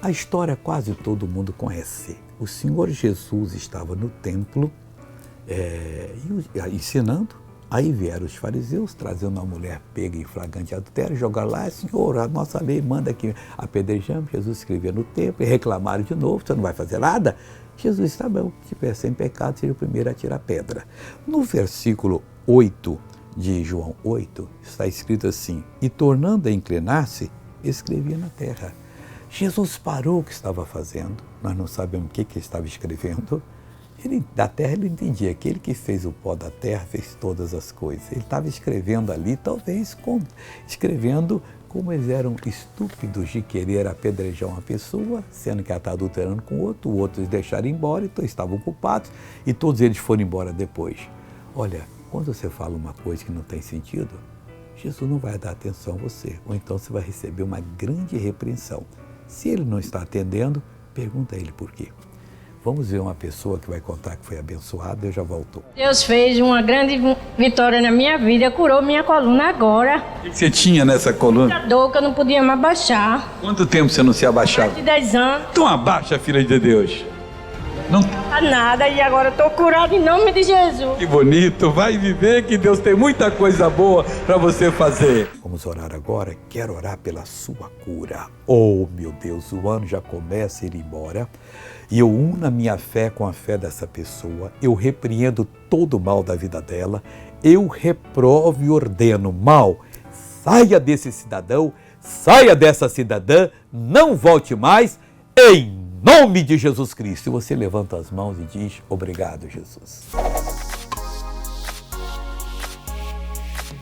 A história quase todo mundo conhece. O Senhor Jesus estava no templo ensinando. Aí vieram os fariseus trazendo uma mulher pega em flagrante adultério, jogaram lá: Senhor, a nossa lei manda que apedrejamos. Jesus escrevia no templo e reclamaram de novo: você não vai fazer nada? Jesus: está bom, se tiver sem pecado, seja o primeiro a tirar pedra. No versículo 8 de João 8, está escrito assim: e tornando a inclinar-se, escrevia na terra. Jesus parou o que estava fazendo, nós não sabemos o que ele estava escrevendo. Da terra ele entendia, aquele que fez o pó da terra fez todas as coisas. Ele estava escrevendo ali, talvez escrevendo como eles eram estúpidos de querer apedrejar uma pessoa, sendo que ela está adulterando com outro, o outro eles deixaram embora, então estavam culpados, e todos eles foram embora depois. Olha, quando você fala uma coisa que não tem sentido, Jesus não vai dar atenção a você, ou então você vai receber uma grande repreensão. Se ele não está atendendo, pergunta a ele por quê. Vamos ver uma pessoa que vai contar que foi abençoada. Eu já volto. Deus fez uma grande vitória na minha vida, curou minha coluna agora. O que você tinha nessa coluna? Muita dor que eu não podia mais abaixar. Quanto tempo você não se abaixava? Mais de 10 anos. Então abaixa, filha de Deus. Não Não nada, e agora eu estou curada em nome de Jesus. Que bonito, vai viver que Deus tem muita coisa boa para você fazer. Vamos orar agora, quero orar pela sua cura. Oh meu Deus, o ano já começa a ir embora e eu uno a minha fé com a fé dessa pessoa, eu repreendo todo o mal da vida dela, eu reprovo e ordeno: mal, saia desse cidadão, saia dessa cidadã, não volte mais, em nome de Jesus Cristo. E você levanta as mãos e diz: obrigado, Jesus.